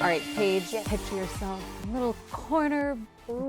All right, Paige, picture yourself in a little corner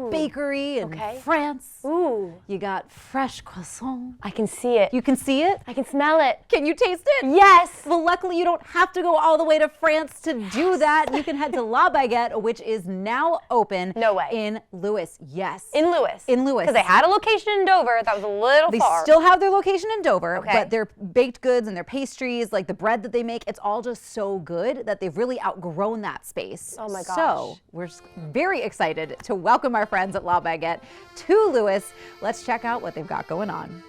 bakery in France. Ooh. You got fresh croissant. I can see it. You can see it? I can smell it. Can you taste it? Yes. Well, luckily you don't have to go all the way to France to do that. You can head to La Baguette, which is now open. No way. In Lewes, yes. In Lewes. In Lewes. Because they had a location in Dover that was a little far. They still have their location in Dover, Okay. but their baked goods and their pastries, like the bread that they make, it's all just so good that they've really outgrown that space. Oh my gosh. So we're just very excited to welcome our friends at La Baguette to Lewes. Let's check out what they've got going on.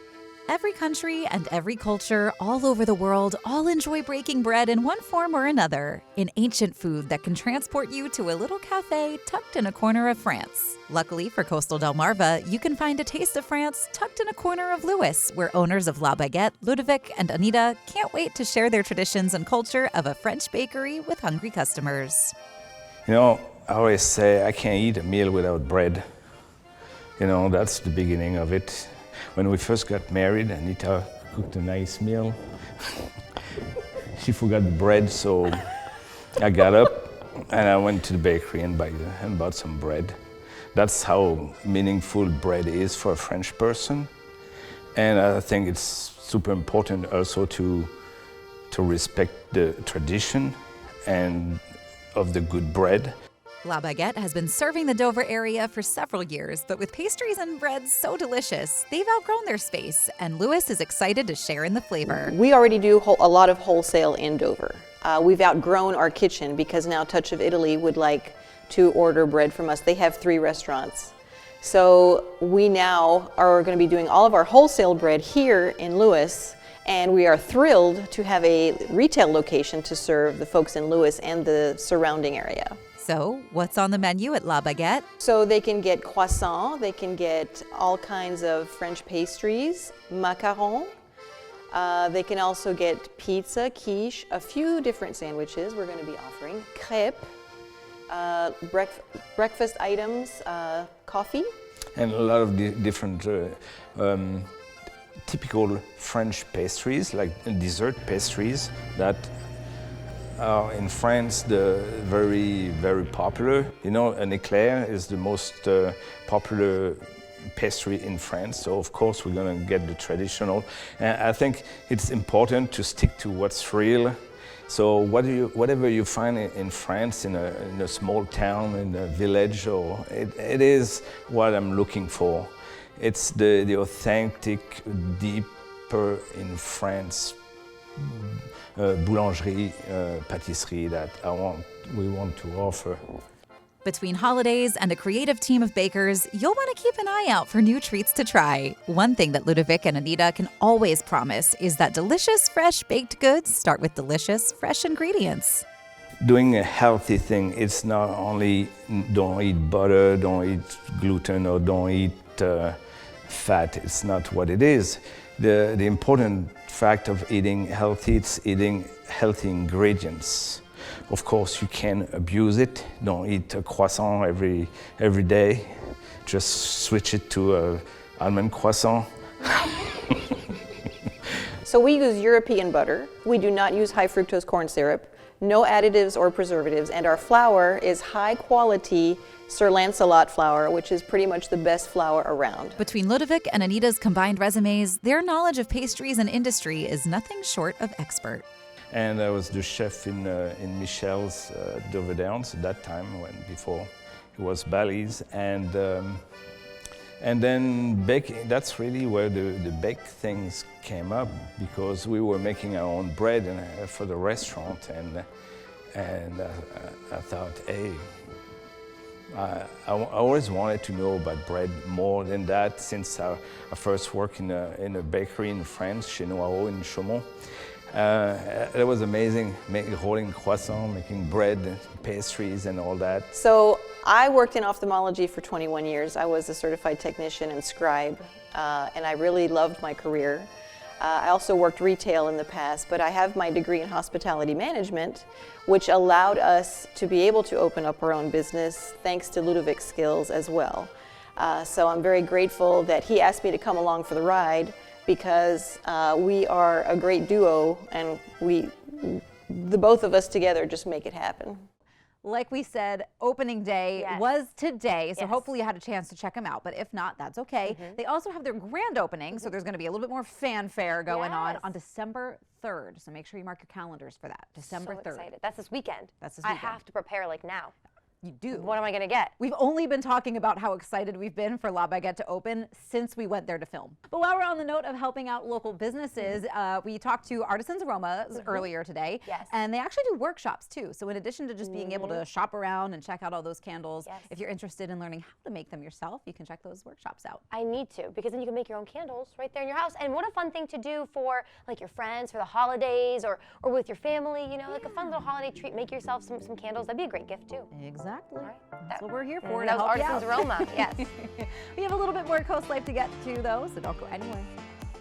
Every country and every culture all over the world all enjoy breaking bread in one form or another, an ancient food that can transport you to a little cafe tucked in a corner of France. Luckily for Coastal Delmarva, you can find a taste of France tucked in a corner of Lewes, where owners of La Baguette, Ludovic and Anita, can't wait to share their traditions and culture of a French bakery with hungry customers. You know, I always say I can't eat a meal without bread. You know, that's the beginning of it. When we first got married, Anita cooked a nice meal. She forgot the bread, so I got up and I went to the bakery and bought some bread. That's how meaningful bread is for a French person. And I think it's super important also to respect the tradition and of the good bread. La Baguette has been serving the Dover area for several years, but with pastries and breads so delicious, they've outgrown their space, and Lewes is excited to share in the flavor. We already do a lot of wholesale in Dover. We've outgrown our kitchen because now Touch of Italy would like to order bread from us. They have 3 restaurants. So we now are going to be doing all of our wholesale bread here in Lewes, and we are thrilled to have a retail location to serve the folks in Lewes and the surrounding area. So, what's on the menu at La Baguette? So they can get croissant, they can get all kinds of French pastries, macarons. They can also get pizza, quiche, a few different sandwiches we're going to be offering, crêpes, breakfast items, coffee. And a lot of different typical French pastries, like dessert pastries that in France, very, very popular. You know, an éclair is the most popular pastry in France, so of course we're gonna get the traditional. And I think it's important to stick to what's real. So whatever you find in France, in a small town, in a village, or it is what I'm looking for. It's the authentic, deeper in France boulangerie, pâtisserie that we want to offer. Between holidays and a creative team of bakers, you'll want to keep an eye out for new treats to try. One thing that Ludovic and Anita can always promise is that delicious, fresh baked goods start with delicious, fresh ingredients. Doing a healthy thing, it's not only don't eat butter, don't eat gluten, or don't eat fat. It's not what it is. The important fact of eating healthy, it's eating healthy ingredients. Of course, you can abuse it. Don't eat a croissant every day. Just switch it to an almond croissant. So we use European butter. We do not use high fructose corn syrup, no additives or preservatives, and our flour is high quality Sir Lancelot flour, which is pretty much the best flour around. Between Ludovic and Anita's combined resumes, their knowledge of pastries and industry is nothing short of expert. And I was the chef in Michel's Dover Downs at that time, before it was Bally's, and then baking. That's really where the bake things came up, because we were making our own bread for the restaurant, and I thought, hey. I always wanted to know about bread more than that, since I first worked in a bakery in France, chez Noiro in Chaumont. It was amazing, rolling croissants, making bread, pastries, and all that. So I worked in ophthalmology for 21 years. I was a certified technician and scribe, and I really loved my career. I also worked retail in the past, but I have my degree in hospitality management, which allowed us to be able to open up our own business thanks to Ludovic's skills as well. So I'm very grateful that he asked me to come along for the ride, because we are a great duo, and the both of us together just make it happen. like we said, opening day Yes. was today, so Yes. hopefully you had a chance to check them out. But if not, that's okay. They also have their grand opening, so there's going to be a little bit more fanfare going Yes. on December 3rd. So make sure you mark your calendars for that. December So 3rd. excited. That's this weekend. That's this I weekend. have to prepare like now. You do. What am I gonna get? We've only been talking about how excited we've been for La Baguette to open since we went there to film. But while we're on the note of helping out local businesses, we talked to Artisans Aromas earlier today. Yes. And they actually do workshops too. So in addition to just being able to shop around and check out all those candles, Yes. if you're interested in learning how to make them yourself, you can check those workshops out. I need to, because then you can make your own candles right there in your house. And what a fun thing to do for like your friends for the holidays or with your family, you know, like a fun little holiday treat. Make yourself some candles. That'd be a great gift too. Exactly. Right. That's what we're here for, to That was help you Artisans out. Aroma, yes. We have a little bit more Coast Life to get to though, so don't go anywhere.